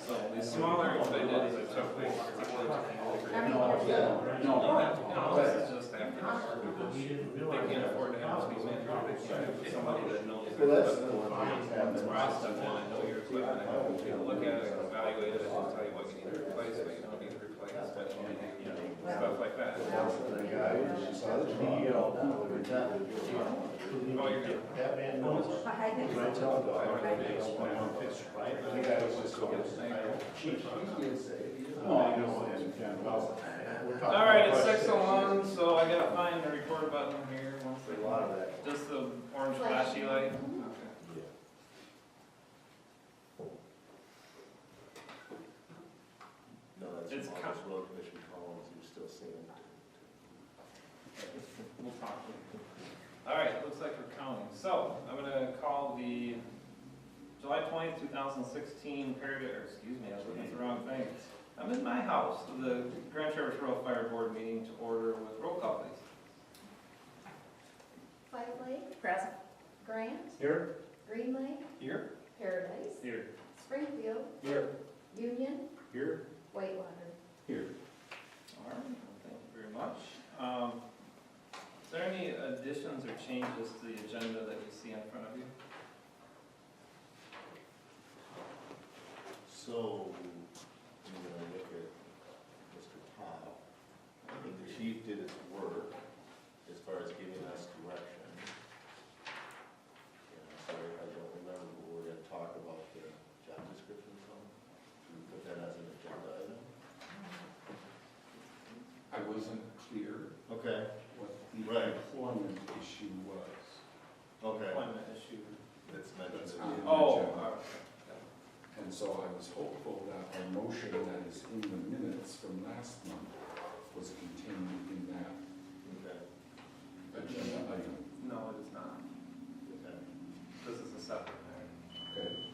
So the smaller I did is I took like this is just after they can't afford to have this manager, they can't have somebody that knows their equipment. Where I step in, I know your equipment, I can take a look at it, evaluate it, and tell you what you need to replace, what you don't need to replace, what you need to, stuff like that. Oh, you're good. All right, it's 6:01, so I gotta find the record button here. Just the orange flashy light. Okay. No, that's It's August Road Commission Collins, you're still seeing. We'll talk. All right, looks like we're counting. So I'm gonna call the July 20th, 2016 excuse me, I was looking at the wrong thing. I'm in my house, the Grand Traverse Rural Fire Board meeting to order with roll call, please. Five Lake. Present. Grant. Here? Green Lake. Here? Paradise. Here. Springfield. Here. Union. Here? Whitewater. Here. All right, well, thank you very much. Is there any additions or changes to the agenda that you see in front of you? So, I'm gonna look at Mr. Powell. I think the chief did his work as far as giving us direction. Yeah, sorry, I don't remember, but we're gonna talk about the job description from. Should we put that as an agenda item? I wasn't clear Okay, what the Right. employment issue was. okay. Appointment issue. That's mentioned. That's in on the the Oh, agenda. And so I was hopeful that our motion that is in the minutes from last month was contained in that Okay, agenda item. no, it is not. okay. This is a separate matter. Okay?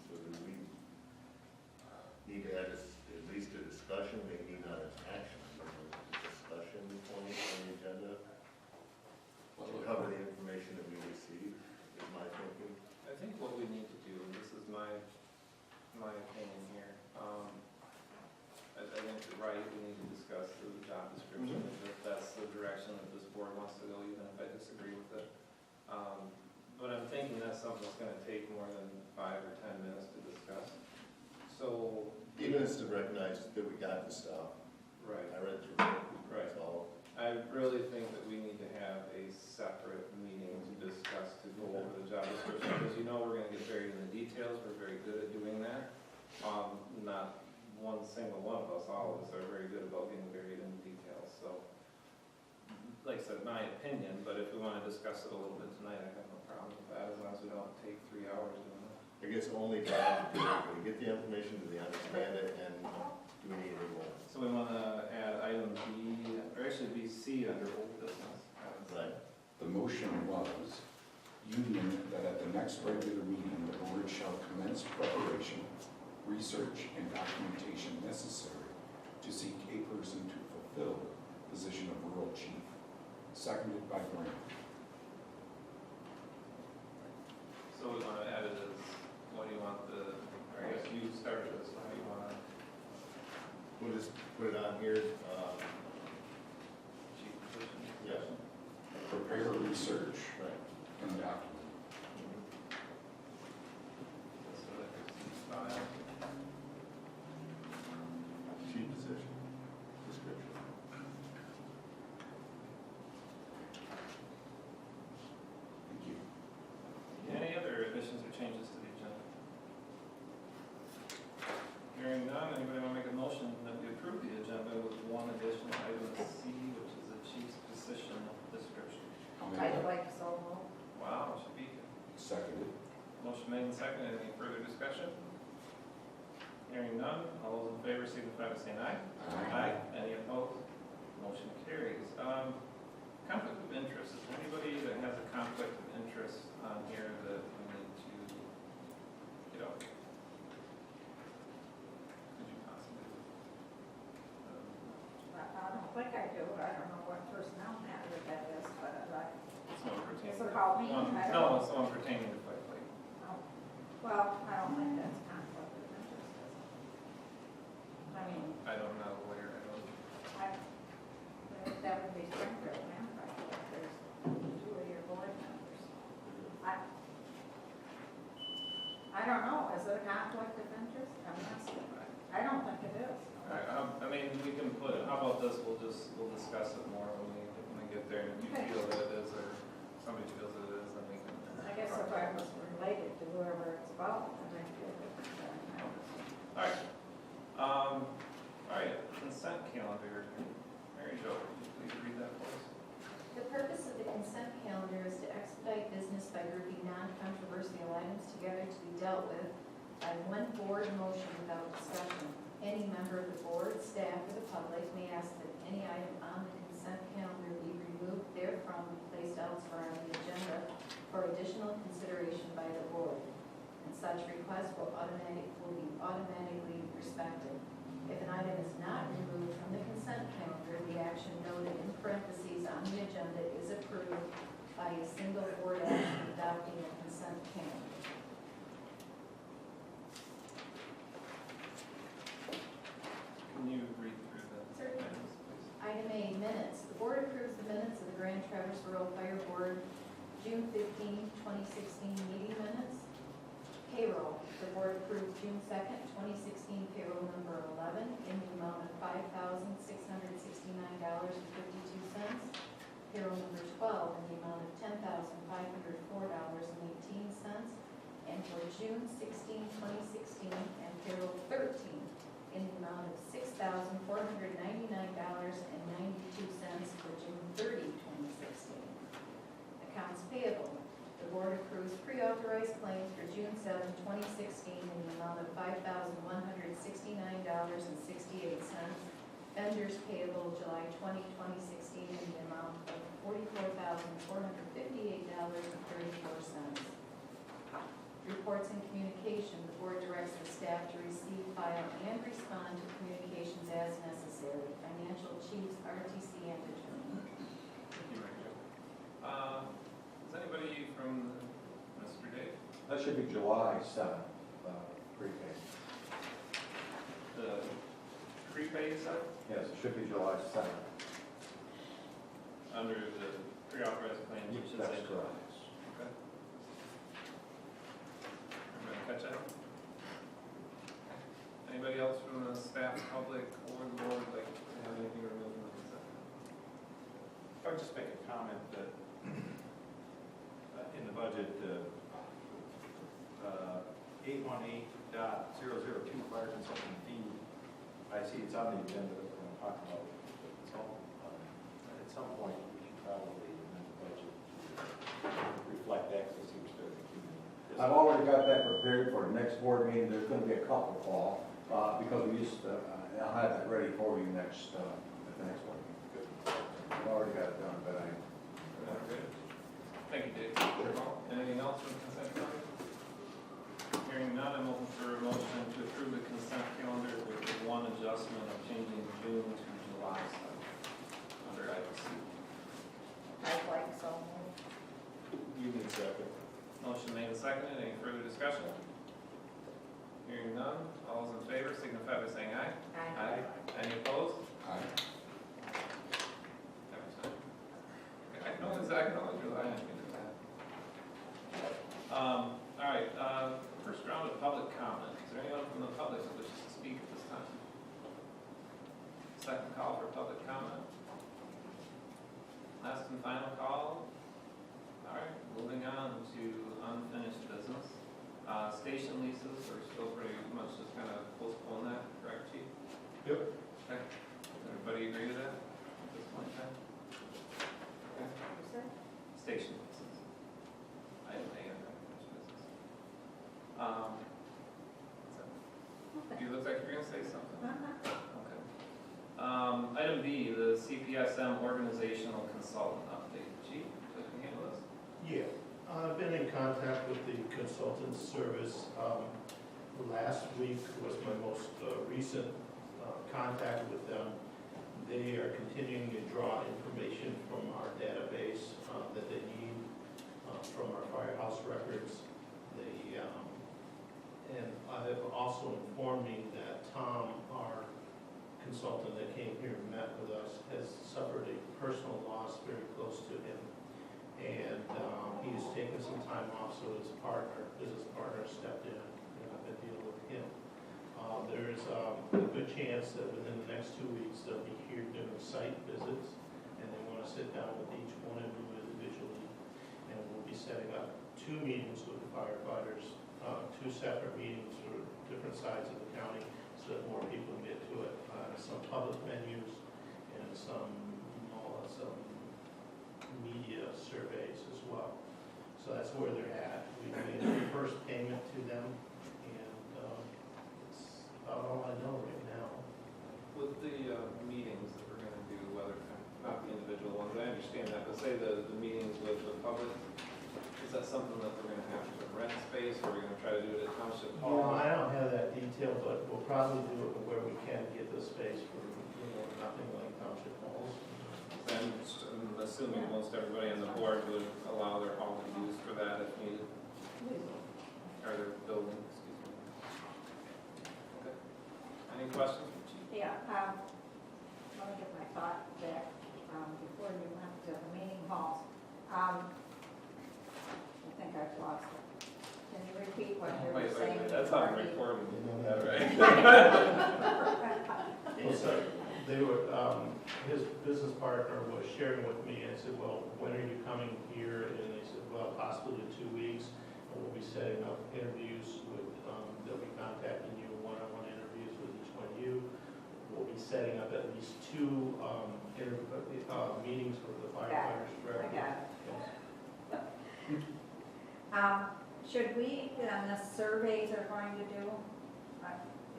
So do we need to have at least a discussion, maybe not an action, but a discussion point on the agenda? To cover the information that we received, is my thinking. I think what we need to do, and this is my opinion here, I think you're right, we need to discuss the job description, if that's the direction that this board wants to go, even if I disagree with it. But I'm thinking that's something that's gonna take more than 5 or 10 minutes to discuss. So. Even as to recognize that we got the stuff. Right. I read through it. Right. So, I really think that we need to have a separate meeting to discuss, to go over the job description, because you know we're gonna get buried in the details, we're very good at doing that. Not one single one of us, all of us are very good about getting buried in the details, so. Like I said, my opinion, but if we wanna discuss it a little bit tonight, I have no problem with that, as long as we don't take 3 hours doing it. I guess only time, do we get the information, do they understand it, and do we need any more? So we wanna add item B, or actually BC under old business. Right. The motion was, union, that at the next regular meeting, the board shall commence preparation, research, and documentation necessary to seek a person to fulfill the position of rural chief. Seconded by Grant. So we wanna add it as, what do you want the, or I guess you started this, how do you wanna? We'll just put it on here, Chief position? Yeah. Prepare research right. and document. So that is file. Chief position, description. Thank you. Any other additions or changes to the agenda? Hearing none, anybody wanna make a motion that we approve the agenda with one additional item C, which is the chief's position description? I'll make I'd that. like so move. Wow, it should be. Seconded. Motion made and seconded. Any further discussion? Hearing none, all those in favor signify by saying aye. Aye. Any opposed? Motion carries. Conflict of interest, is there anybody that has a conflict of interest on here that we need to get out? Could you possibly? I don't think I do. personnel matter that is, but like, Someone pertaining. so call me, One- I No, don't. it's someone pertaining to Fight Lake. Oh, well, I don't think that's conflict of interest, is it? I mean, I don't know where, I don't. that would be Springfield and Fight Lake, there's two of your board members. I don't know, is it a conflict of interest? I'm asking. I don't think it is. All right, I mean, we can put it, how about this, we'll discuss it more when we get there, and if you Okay. feel that it is, or somebody feels that it is, then we can. I guess if I was related to whoever it's about, then I'd feel different. All right, all right, consent calendar, Mary Jo, would you please read that for us? The purpose of the consent calendar is to expedite business by grouping non-controversial items together to be dealt with by one board motion without discussion. Any member of the board, staff, or the public may ask that any item on the consent calendar be removed therefrom and placed elsewhere on the agenda for additional consideration by the board, and such request will be automatically respected. If an item is not removed from the consent calendar, the action noted in parentheses on the agenda is approved by a single board action adopting a consent calendar. Can you read through the Certainly. items, please? Item A, minutes. The board approves the minutes of the Grand Traverse Rural Fire Board, June 15, 2016 meeting minutes. Payroll. The board approved June 2nd, 2016 payroll number 11 in the amount of $5,669.52. Payroll number 12 in the amount of $10,504.18. And for June 16, 2016, and payroll 13 in the amount of $6,499.92 for June 30, 2016. Accounts payable. The board approves pre-authorized claims for June 7, 2016 in the amount of $5,169.68. Vendors payable July 20, 2016 in the amount of $44,458.34. Reports and communication. The board directs the staff to receive, file, and respond to communications as necessary. Financial chiefs, RTC, and attorney. Thank you, Mary Jo. Is anybody from Mr. Dave? That should be July 7th, prepaid. The prepay, you said? Yes, it should be July 7th. Under the pre-authorized claims, you should say. That's correct. Okay. Everybody catch that? Anybody else from the staff, public, or the board like to have anything removed from the consent? If I would just make a comment that in the budget, 818.002 fire consulting fee, I see it's on the agenda that we're going to talk about. So at some point, we should probably amend the budget to reflect that, because it seems to be. I've already got that prepared for the next board meeting. There's going to be a couple, Paul, because we used to, I'll have that ready for you at the next one. I've already got it done, but Good. Thank you, Dave. Anything else from the consent calendar? Hearing none, I'm open for a motion to approve the consent calendar with the one adjustment of changing June to July 7th under item C. I'd like so. You need second. Motion made and seconded. Any further discussion? Hearing none, all those in favor signify by saying aye. Aye. Any opposed? Aye. Every time. I know exactly what you're lying. All right, first round of public comment. Is there anyone from the public that wishes to speak at this time? Second call for public comment. Last and final call. All right, moving on to unfinished business. Station leases, we're still pretty much just kind of postpone that, correct, Chief? Yep. Okay. Everybody agree to that at this point in time? Okay. Station leases. Item A, unfinished business. What's that? You look like you're gonna say something. Okay. Item B, the CPSM organizational consultant update. Chief, can you handle this? Yeah, I've been in contact with the consultant service. Last week was my most recent contact with them. They are continuing to draw information House records. And I have also informed me that Tom, our consultant that came here and met with us, has suffered a personal loss very close to him. And he has taken some time off, so his business partner stepped in, and I've been dealing with him. There's a good chance that within the next 2 weeks, they'll be here doing site visits, and they want to sit down with each one of you individually. And we'll be setting up 2 meetings with the firefighters, 2 separate meetings for different sides of the county, so that more people can get to it. Some public venues and some media surveys as well. So that's where they're at. We made the first payment to them, and it's about all I know right now. With the meetings that we're gonna do, whether, not the individual ones, I understand that, but say the meetings with the public, is that something that we're gonna have to rent space, or we're gonna try to do it at Township No, Hall? I don't have that detail, but we'll probably do it where we can get the space for, nothing like township halls. Then, I'm assuming most everybody on the board would allow their hall to be used for that if needed, or their building, excuse me. Okay. Any questions for Chief? Yeah, let me get my thought back, before you went to the meeting halls. I think I've lost it. Can you repeat what you were saying? That's on recording, you know that, right? Well, so they were, his business partner was sharing with me and said, well, when are you coming here? And they said, well, possibly in 2 weeks. And we'll be setting up interviews with, they'll be contacting you, one-on-one interviews with each one of you. We'll be setting up at least 2 meetings for the firefighters I directly. got it. Yes. Should we, on the surveys they're going to do,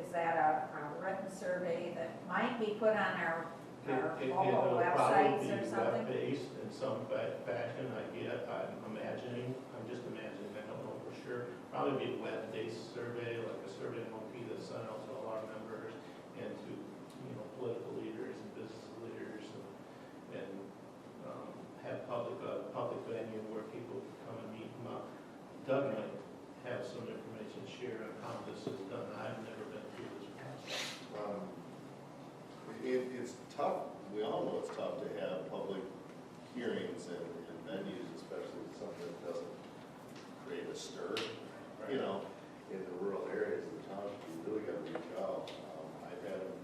is that a written survey that might be put on our local It'll websites probably or be something? web-based in some fashion, I'm imagining, I'm just imagining, I don't know for sure. Probably be a web-based survey, like a survey won't be that sent out to all our members and to, political leaders and business leaders and have public venue where people can come and meet them up. Doug might have some information shared on how this is done. I've never been through this process. It's tough, we all know it's tough to have public hearings and venues, especially something that doesn't create a stir. You know, in the rural areas of the township, you really gotta reach out. I've had them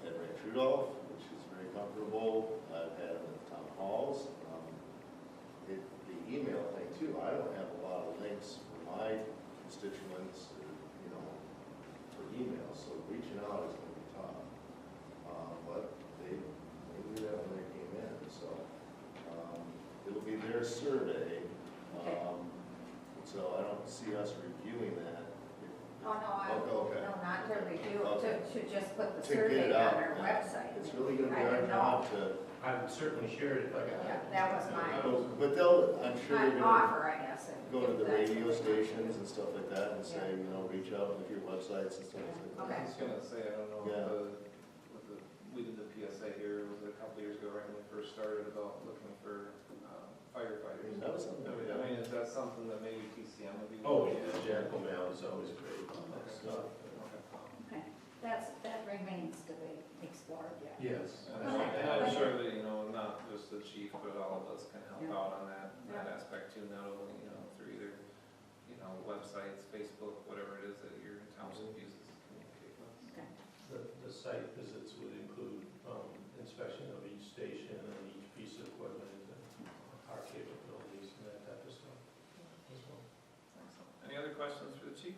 at Ranch Rudolph, which is very comfortable. I've had them at town halls. The email thing too, I don't have a lot of links for my constituents, for email, so reaching out is gonna be tough. But they knew that when they came in, so, it'll be their survey. So I don't see us reviewing that. Oh, no, Okay. no, not to review, Okay. to just put the To get survey it on out, our yeah. website. It's really gonna be I our didn't job to, I would certainly share it if I got Yeah, it. that was my, but they'll, I'm sure my they're gonna offer, I guess. go to the That's- radio stations and stuff like that and say, reach out with your websites and stuff like that. Okay. I was gonna say, I don't know, Yeah. we did the PSA here, was it a couple years ago, right when we first started, about looking for firefighters. That was something. I mean, is that something that maybe TCM would be? Oh, yeah, Jericho Mail is always great about that stuff. Okay, that remains to be explored yet. Yes. And I'm sure that, not just the chief, but all of us can help Yeah. out on that Yeah. aspect too, not only, through either, websites, Facebook, whatever it is that your township uses to communicate with us. Okay. The site visits would include inspection of each station and each piece of equipment and our capabilities and that type of stuff as well. Any other questions for the chief?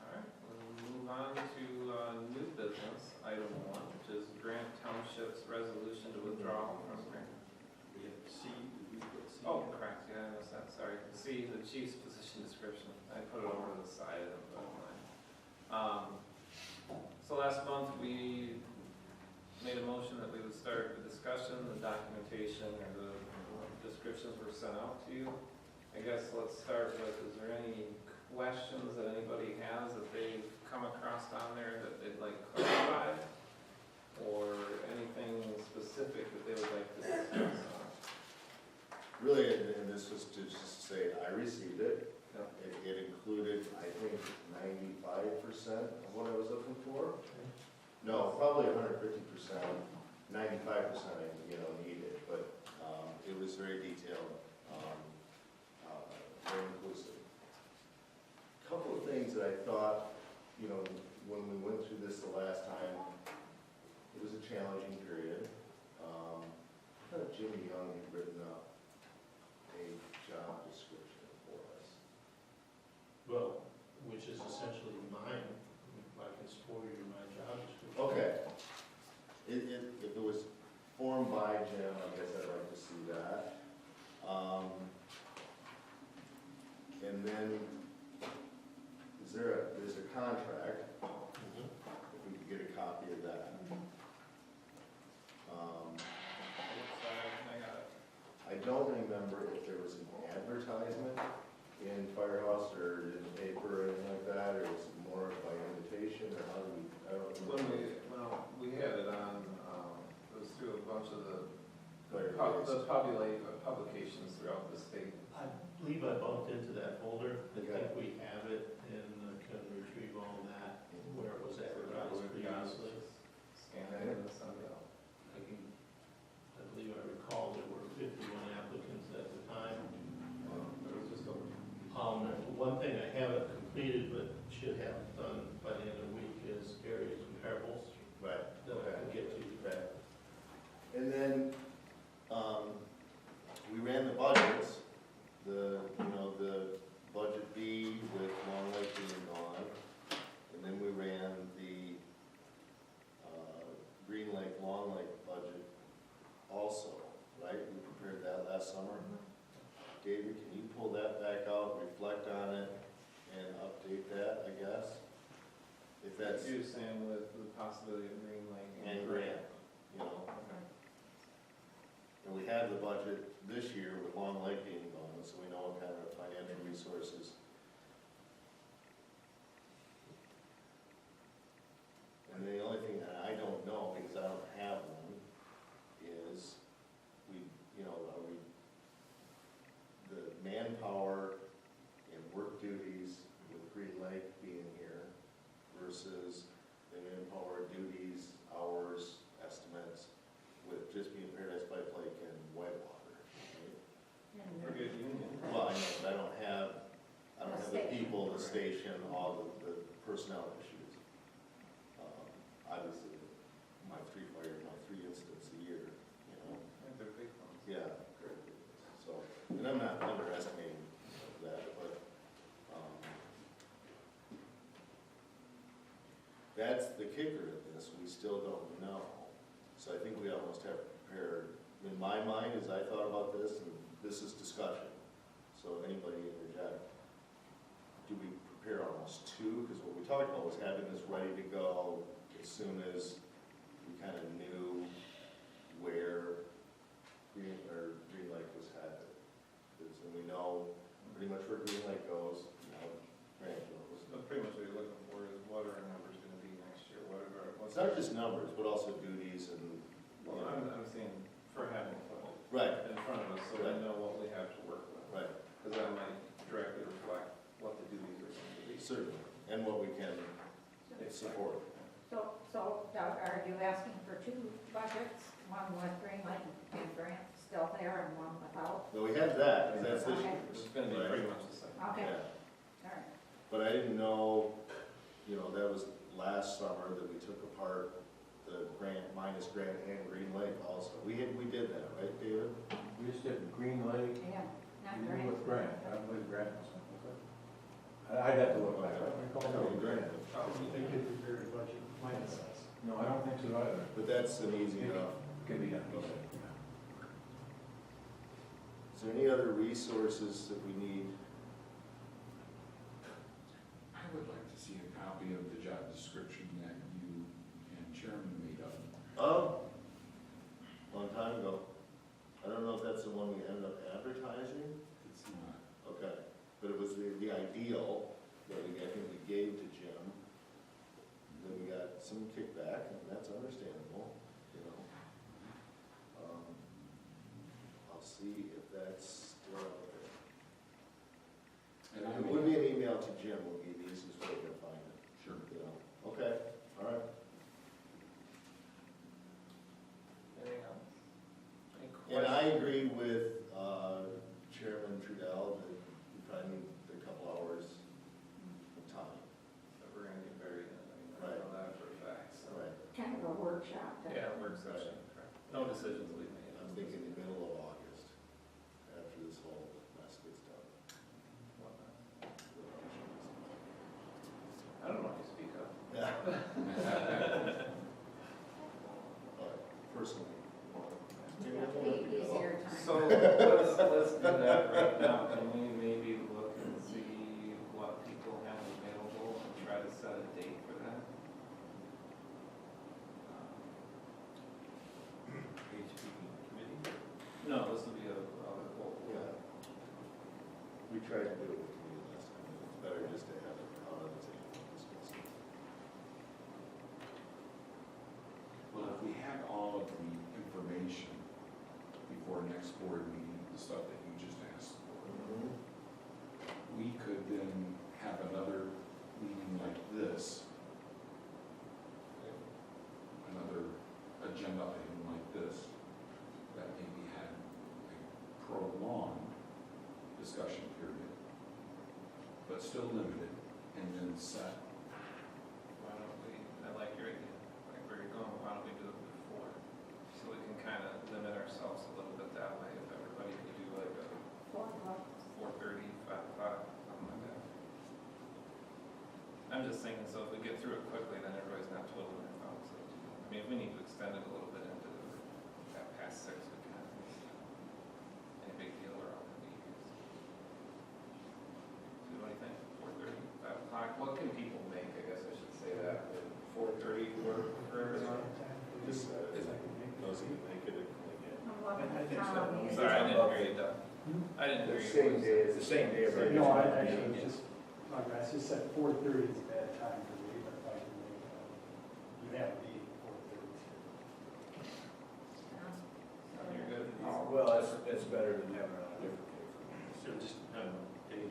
All right, we'll move on to new business, item 1, which is Grant Township's resolution to withdraw from grant. We have C, did we put C? Oh, correct, yeah, I missed that, sorry. C, the chief's position description, I put it over to the side of the line. So last month, we made a motion that we would start the discussion, the documentation, or the descriptions were sent out to you. I guess let's start with, is there any questions that anybody has that they've come across on there that they'd like clarified? Or anything specific that they would like to discuss on? Really, in this this was to just say, I received it. It included, I think, 95% of what I was looking for. No, probably 150%, 95% I, needed, but, it was very detailed, very inclusive. Couple of things that I thought, when we went through this the last time, it was a challenging period. I thought Jimmy Young had written up a job description for us. Well, which is essentially mine, I can spoil you my job description. Okay. If it was formed by Jim, I guess I'd like to see that. And then, there's a contract, if we could get a copy of that. I got it. I don't remember if there was an advertisement in Firehouse or in the paper or anything like that, or was it more by invitation, or how do we, I don't remember. We had it on, it was through a bunch of the Firehouse. publications throughout the state. I believe I bumped into that folder, I Okay. think we have it, and can retrieve all that, where it was advertised previously. Scan it in and send it out. I believe I recall there were 51 applicants at the time. There was just a, One thing I haven't completed, but should have done by the end of the week, is area comparables Right. that I can get to you. Okay. And then, we ran the budgets, the budget B with Long Lake being gone, and then we ran the, Green Lake, Long Lake budget also, right? We prepared that last summer. David, can you pull that back out, reflect on it, and update that, I guess? If that's, you saying with the possibility of Green Lake and grant, And we have the budget this year with Long Lake being gone, so we know what kind of financial resources. And the only thing that I don't know, because I don't have one, is are we, the manpower and work duties with Green Lake being here versus the manpower duties, hours, estimates, with just being Paradise Pipe Lake and Whitewater. Right? Forget Union. Well, I know, but I don't have the people, the station, all the personnel issues. Obviously, my three incidents a year, They're big ones. yeah. So, and I'm not underestimating that, but, that's the kicker of this, we still don't know. So I think we almost have prepared, in my mind, as I thought about this, and this is discussion, so anybody interject, do we prepare almost two? Because what we talked about was having this ready to go as soon as we kind of knew where Green Lake was headed. Because we know pretty much where Green Lake goes, Grant goes. So pretty much what you're looking for is what are our numbers gonna be next year, It's not just numbers, but also duties and, Well, I'm saying for having a right, in front of us, so we know what we have to work with. right, Because that might directly reflect what the duties are going to be. certainly, and what we can support. So Doug, are you asking for two budgets, one with Green Lake and Grant still there and one without? Well, we have that, 'cause that's this Okay. year's. It's gonna be Right. pretty much the same. Okay, Yeah. all right. But I didn't know, that was last summer that we took apart the Grant, minus Grant and Green Lake also. We did that, right, David? We just did Green Lake, Yeah, not you Grant. with Grant, I believe Grant was something. I'd have to look back, I don't recall. No, Grant. They could prepare a budget minus us. No, I don't think so either. But that's an easy enough. Could be done. Is there any other resources that we need? I would like to see a copy of the job description that you and Chairman made up. Long time ago. I don't know if that's the one we ended up advertising. It's not. Okay, but it was the ideal that I think we gave to Jim. Then we got some kickback, and that's understandable, I'll see if that's still out there. agree with Chairman Trudell that we probably need a couple hours of time. But we're gonna get buried in it, I mean, I Right. know that for a fact, so. Right. Kind of a workshop. then. Yeah, work session, correct. No decisions will be made. I'm thinking the middle of August, after this whole mess gets done. I don't know if you speak up. Yeah. Personally. Be easier time. So let's do that right now. Can we maybe look and see what people have available and try to set a date for that? No, this will be a whole. Yeah. We tried to do it with you last time, it's better just to have it out on the table and discuss it. Well, if we had all of the information before next board meeting, the stuff that you just asked for, we could then have another meeting like this, another agenda item like this, that maybe had a prolonged discussion period, but still limited, and then set. Why don't we, I like your idea, like where you're going, why don't we do it before? So we can kind of limit ourselves a little bit that way, if everybody could do like a 4:30, 5 o'clock, something like that. I'm just thinking, so if we get through it quickly, then everybody's not twiddling their thumbs. I mean, if we need to extend it a little bit into that past 6, we can. Any big deal or all the meetings? So what do you think, 4:30, 5 o'clock? What can people make, I guess I should say that, 4:30 work for everyone? Just, those who make it, again. I'm looking I at think so. Tom. Sorry, I didn't hear you, Doug. I didn't hear you. Same day, it's the same day of our. No, I actually was just, like, I just said 4:30 is a bad time for me, but if I can make, you have a meeting 4:30. You're good? Well, that's better than having it on a different day for me. So just, day,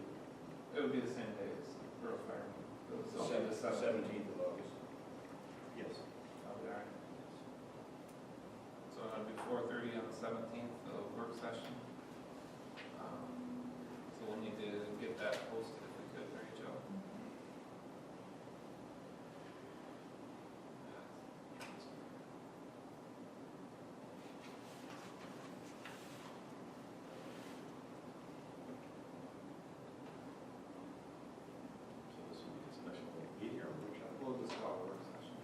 It would be the same day as Rural Fire. So it'll be the 17th of August. yes. I'll be all right. So it'll be 4:30 on the 17th, the work session. So we'll need to get that posted if we could, Mary Jo. So this would be a special meeting or workshop? We'll just call it a work session.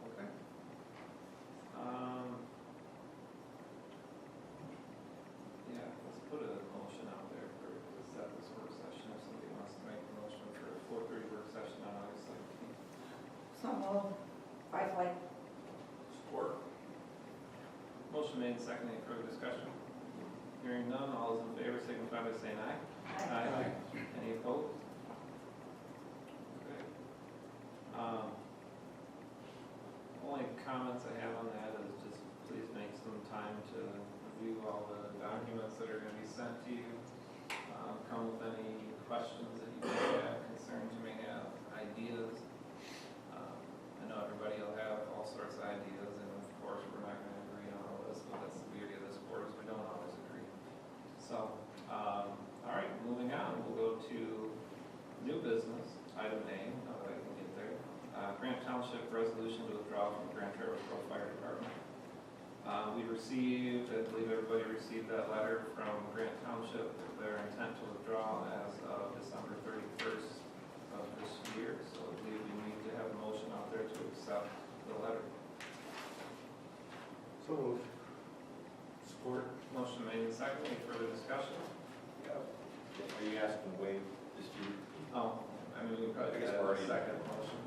Okay. Yeah, let's put a motion out there for, to set this work session, if somebody wants to make a motion for a 4:30 work session on August 17th. So moved. I'd like, Support. Motion made, second, any further discussion? Hearing none, all those in favor signify by saying aye. I Any opposed? Okay. Only comments I have on that is just please make some time to review all the documents that are gonna be sent to you. Come with any questions that you may have, concerns you may have, ideas. I know everybody will have all sorts of ideas, and of course, we're not gonna agree on all this, but that's the beauty of this board, is we don't always agree. So, all right, moving on, we'll go to new business, item A, now that I can get there. Grant Township resolution to withdraw from Grand Traverse Road Fire Department. We received, I believe everybody received that letter from Grant Township, their intent to withdraw as of December 31st of this year. So I believe we need to have a motion out there to accept the letter. So moved. Support. Motion made and seconded, any further discussion? Are you asking to waive dispute? Oh, I mean, we probably I guess got we're a already- second motion.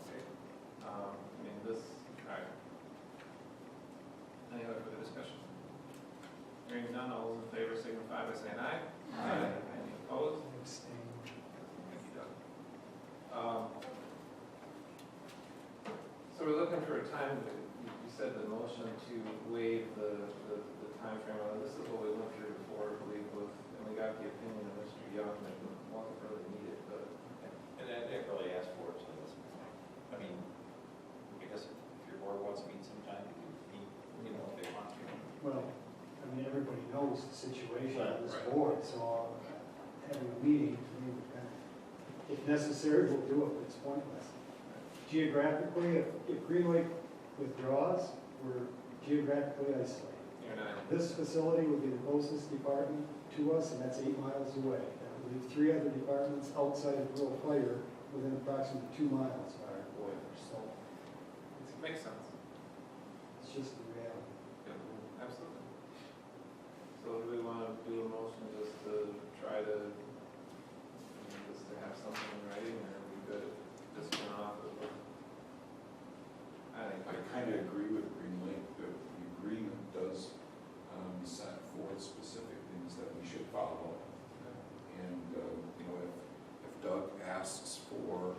Okay. I mean, this, all right. Any other further discussion? Hearing none, all those in favor signify by saying aye. Aye. Any opposed? Abstain. time, you said the motion to waive the timeframe, this is what we went through before, I believe, with, and we got the opinion of Mr. Young that it wasn't really needed, but. And I didn't really ask for it, so that's, I mean, I guess if your board wants to meet sometime, you can meet, you know, if they want to. Well, I mean, everybody knows the situation of this Right. board, so having a meeting, I mean, if necessary, we'll do it, but it's pointless. Geographically, if Green Lake withdraws, we're geographically isolated. You're not, This facility would be the closest department to us, and that's 8 miles away. That would leave 3 other departments outside of rural fire within approximately 2 miles of our boiler, so makes sense. it's just the reality. Yeah, absolutely. So do we want to do a motion just to try to, just to have something in writing, or are we good at just going off of what? I think. I kind of agree with Green Lake, that the agreement does set forth specific things that we should follow. And, you know, if Doug asks for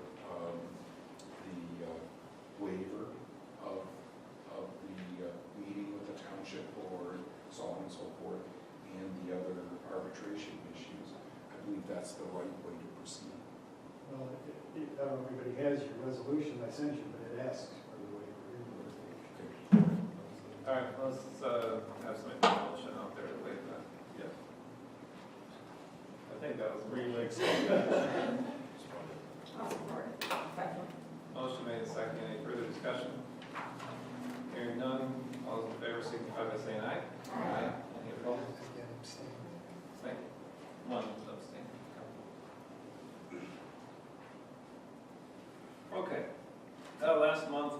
the waiver of the meeting with the township board, so on and so forth, and the other arbitration issues, I believe that's the right way to proceed. Well, I don't know if everybody has your resolution I sent you, but it asks for the waiver in the resolution. All right, let's have some motion out there to waive that. Yes. I think that was Green Lake. I'll support it. Second. motion made, second. Any further discussion? Hearing none, all those in favor signify by saying aye. Aye. Any opposed? Again, abstain. Thank you. One abstain. Okay. Last month,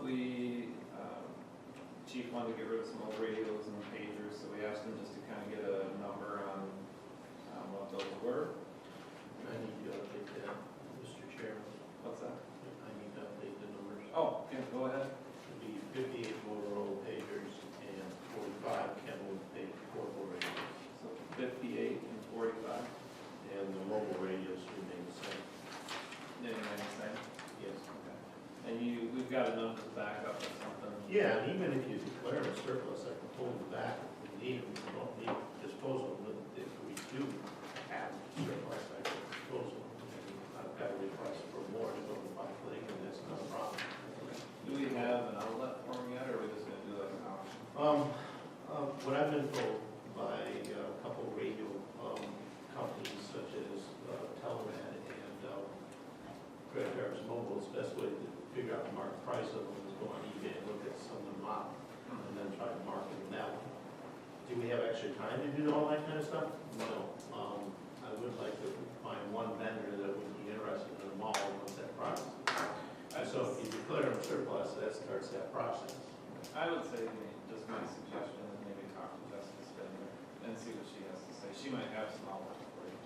Chief wanted to get rid of some old radios and pagers, so we asked him just to kind of get a number on what those were. I need to update that, Mr. Chairman. What's that? I need to update the numbers. Oh, yeah, go ahead. It'll be 58 Motorola pagers and 45 Kenwood portable radios. So 58 and 45. And the mobile radios remain the same. Didn't I say? Yes. Okay. And we've got a number to back up or something. Yeah, and even if you declare a surplus, I can pull them back if we need them. We don't need disposal, but if we do have surplus, I can dispose of them. I've got a request for more to go to Black Lake, and that's not a problem. Do we have an outlet for them yet, or are we just gonna do like an auction? What I've been told by a couple of radio companies such as Telemed and Credit Cards Mobile, the best way to figure out the market price of them is go on eBay and look at some of them up and then try to market them that way. Do we have extra time to do all that kind of stuff? No. I would like to find one vendor that would be interested in them all once that process. So if you declare them surplus, that starts that process. I would say, just my suggestion is maybe talk to Justice Spender and see what she has to say. She might have some outlets for you.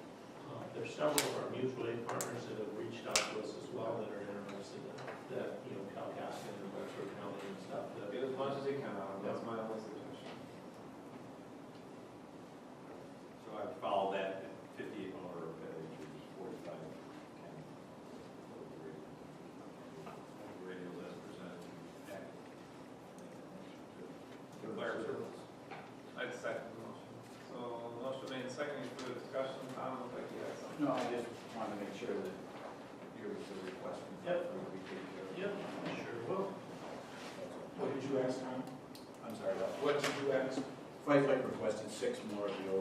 There's several of our mutual aid partners that have reached out to us as well that are interested in that, you know, Calcasas and Wexford County and stuff. That Get as much as you can out of them, that's my only suggestion. So I would follow that, 58 motor pagers, 45 Ken. Radios as presented. Declare surplus. I'd second the motion. So, motion made, second, any further discussion? Tom, looks like you had something. No, I just want to make sure that here was the request. Yep. We take care of it. Yep, sure will. What did you ask, Tom? I'm sorry, What did you ask? Fight Light requested 6 more of the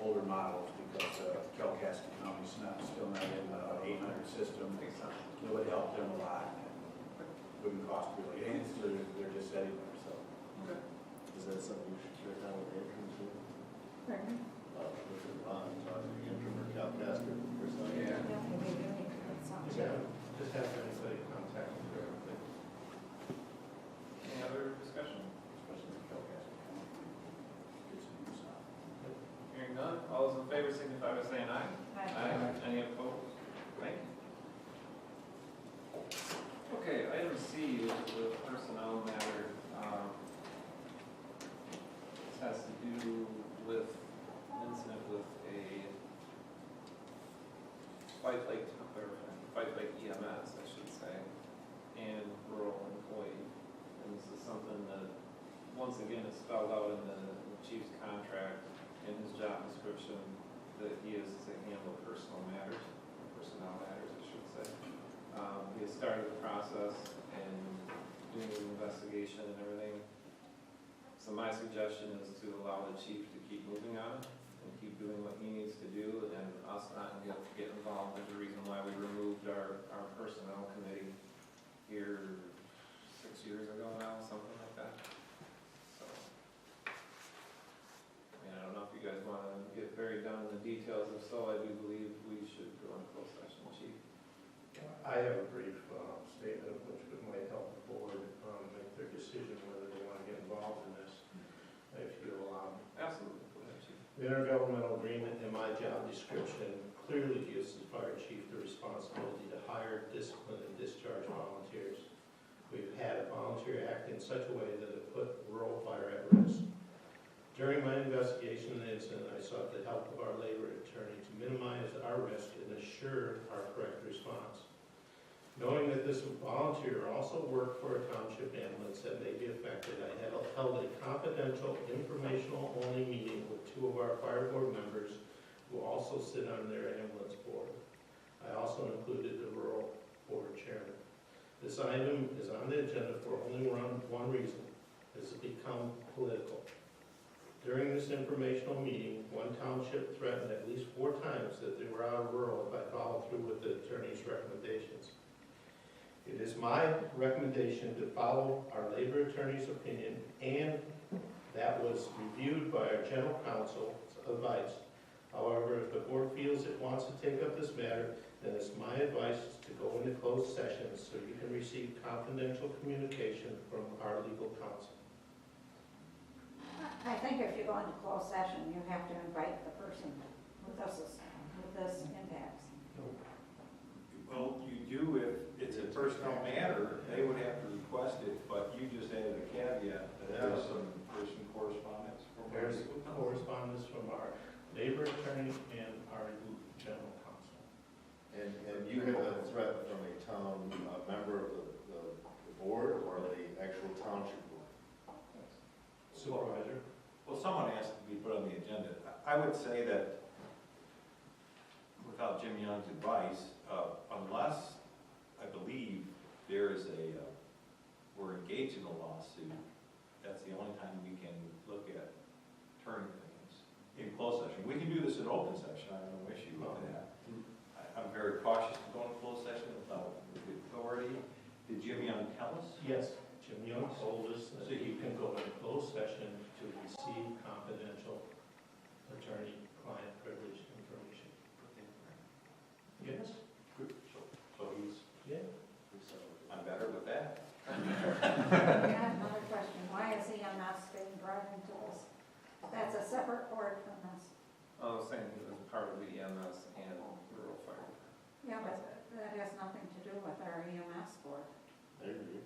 older models because Calcasas County's still not in the 800 system. Makes sense. It would help them a lot and wouldn't cost really anything, so they're just sitting there, so. Okay. Is that something you should share down with Andrew too? Pardon? With the bonds, on the interim or Calcasas or something? Yeah. Yeah, maybe we need to put something. Yeah, just have anybody contact me or anything. Any other discussion? Especially in Calcasas County. Get some use out. Hearing none, all those in favor signify by saying aye. Any opposed? Thank you. Okay, item C is the personnel matter. This has to do with an incident with a Fight Lake EMS, I should say, and rural employee. And is something that, once again, is spelled out in the chief's contract, in his job description, that he is to handle personnel matters, I should say. He has started the process and doing the investigation and everything. So my suggestion is to allow the chief to keep moving on it and keep doing what he needs to do, and us not get involved is the reason why we removed our personnel committee here 6 years ago now, something like that. So, I mean, I don't know if you guys want to get very down in the details. If so, I do believe we should go into closed session, chief. I have a brief statement which might help the board make their decision whether they want to get involved in this, if you allow me. Absolutely. Go ahead, chief. The intergovernmental agreement in my job description clearly gives the fire chief the responsibility to hire, discipline, and discharge volunteers. We've had a volunteer act in such a way that it put rural fire at risk. During my investigation of the incident, I sought the help of our labor attorney to minimize our risk and assure our correct response. Knowing that this volunteer also worked for a township ambulance that may be affected, I had held a confidential, informational-only meeting with 2 of our fire board members who also sit on their ambulance board. I also included the rural board chairman. This item is on the agenda for only one reason: it has become political. During this informational meeting, one township threatened at least 4 times that they were out of rural if I followed through with the attorney's recommendations. It is my recommendation to follow our labor attorney's opinion, and that was reviewed by our general counsel's advice. However, if the board feels it wants to take up this matter, then it's my advice to go into closed session so you can receive confidential communication from our legal counsel. I think if you go into closed session, you have to invite the person who this impacts. Well, you do if it's a personnel matter, they would have to request it, but you just added a caveat that there's some correspondence from our There's legal counsel. correspondence from our labor attorney and our general counsel. And you have a threat from a member of the board or the actual township board? Supervisor? Well, someone asked to be put on the agenda. I would say that, without Jim Young's advice, unless, I believe, there is we're engaged in a lawsuit, that's the only time we can look at turning things in closed session. We can do this in open session, I have no issue with that. I'm very cautious to go into closed session without the authority. Did Jim Young tell us? Yes, Jim Young told us that you can go into closed session to receive confidential attorney-client privilege information. Yes? So he's, Yeah. I'm better with that. I have another question. Why is EMS being brought into this? That's a separate board from this. I was saying it was part of the EMS and rural fire. Yeah, but that has nothing to do with our EMS board. I agree.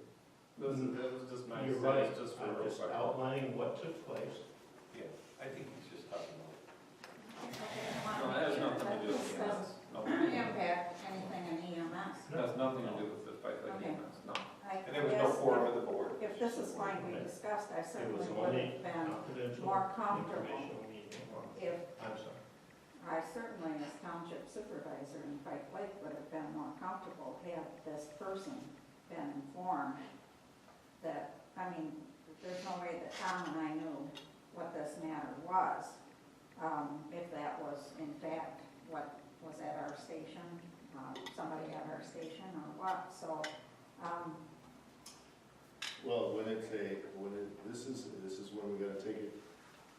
That was just my, You're right, just for I'm rural just fire. outlining what took place. Yeah, I think he's just talking about. No, that has nothing to do with EMS. No. Impact anything in EMS. It has nothing to do with the fight like Okay. EMS, no. And there was no forum of the board. If this is going to be discussed, I It certainly was would only have been confidential more comfortable informational meeting. if I'm sorry. I certainly, as township supervisor in Pike Lake, would have been more comfortable had this person been informed that, I mean, there's no way that Tom and I knew what this matter was, if that was in fact what was at our station, somebody at our station or what, so, Well, this is when we gotta take it,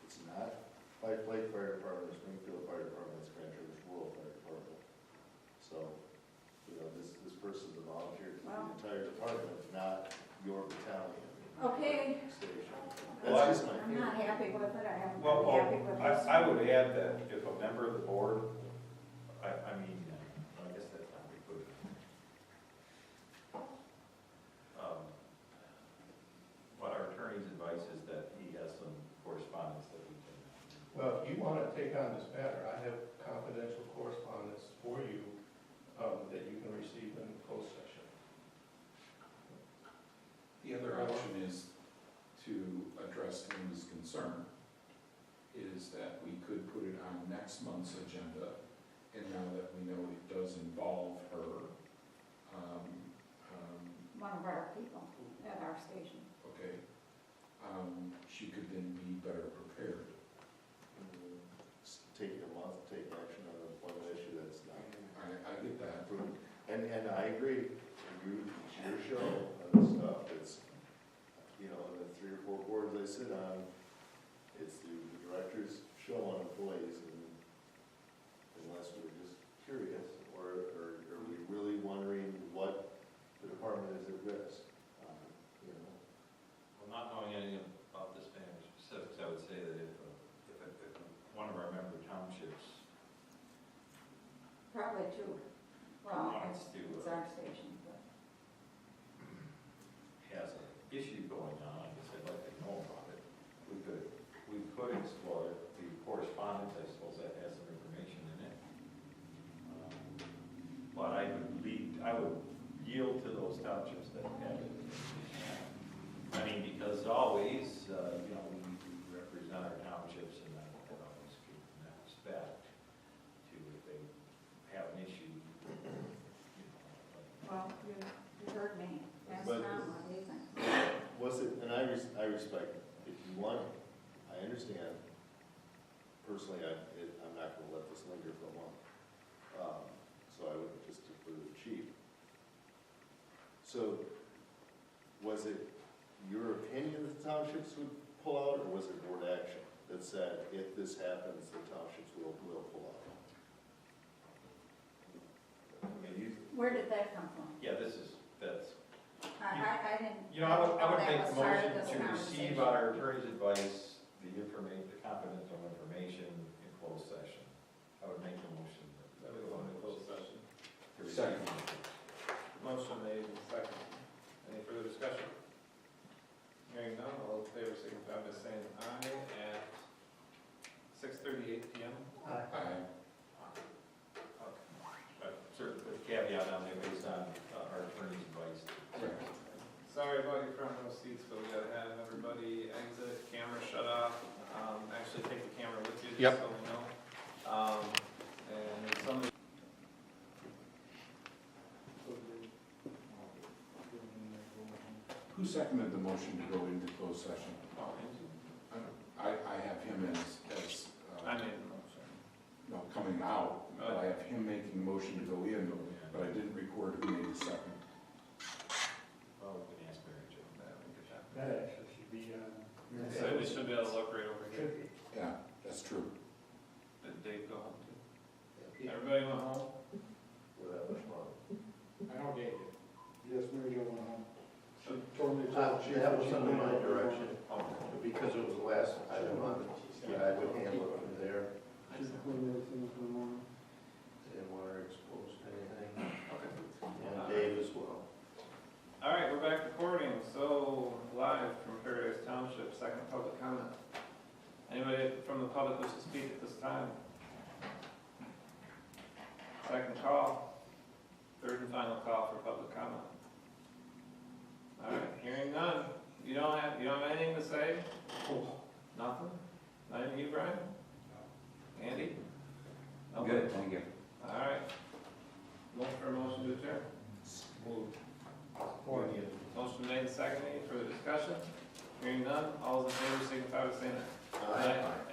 it's not Pike Lake Fire Department, Springfield Fire Department, it's Grand Traverse Rural Fire Department. So, this person's a volunteer for the Well. entire department, not your battalion okay, station. Well, That's just my I'm opinion. not happy with it, I haven't Well, been happy with this. I would add that if a member of the board, I mean, I guess that's not very good. But our attorney's advice is that he has some correspondence that we can. Well, if you want to take on this matter, I have confidential correspondence for you that you can receive in closed session. The other option is concern is that we could put it on next month's agenda, and now that we know it does involve her, One of our people at our station. okay, she could then be better prepared. Take a month, take action on an issue that's not I get that. approved. And I agree, it's your show on this stuff, it's, you know, the 3 or 4 boards I sit on, it's the director's show on employees, and unless we're just curious, or are we really wondering what the department is at risk? You know, Well, not knowing anything about this many specifics, I would say that if one of our member townships Probably two. Well, wants to, it's our station, but. has an issue going on, I guess I'd like to know about it. We could explore it. The correspondence, I suppose that has some information in it. But I would yield to those townships that have it. I mean, because always, you know, we represent our townships, and I would always give them that respect to if they have an issue, you know. Well, you heard me. That's But- not what we think. was it, and I respect, it. If you want, I understand. Personally, I'm not gonna let this linger for a month. So I would just defer to the chief. So, was it your opinion that the townships would pull out, or was it board action that said, if this happens, the townships will pull out? I mean, Where did that come from? that's, I didn't. you know, I would know that make was the part of motion this to receive conversation. our attorney's advice, the confidential information in closed session. I would make the motion That we go into closed session. to receive. Second. Motion made and second. Any further discussion? Hearing none, all those in favor signify by saying aye at 6:38 PM. Aye. Certain caveat on there based on our attorney's advice. Correct. Sorry about your front row seats, but we gotta have everybody exit, camera shut off. Actually take the camera with you, Yep. just so we know. And if somebody. Who seconded the motion to go into closed session? I have him as, I made the motion. no, coming out, but I have him making the motion to go in, but I didn't record who made the second. Well, we can ask Mary Jo. That actually should be, So we should be able to look right over here. Yeah, that's true. Did Dave go home too? Everybody went home? With that much money. I don't get it. Yes, Mary Jo went home. She told me. That was under my direction, Oh, because it was the last item on it. Yeah, I would handle it from there. She's cleaned everything for the morning. Didn't want her exposed to anything. Okay. And Dave as well. All right, we're back recording, so live from Paradise Township, second public comment. Anybody from the public wish to speak at this time? Second call, third and final call for public comment. All right, hearing none. You don't have anything to say? Nothing? Not even you, Brian? Andy? Okay. Thank you. All right. Look for a motion to adjourn. Motion made and seconded. Any further discussion? Hearing none, all those in favor signify by saying aye. Aye.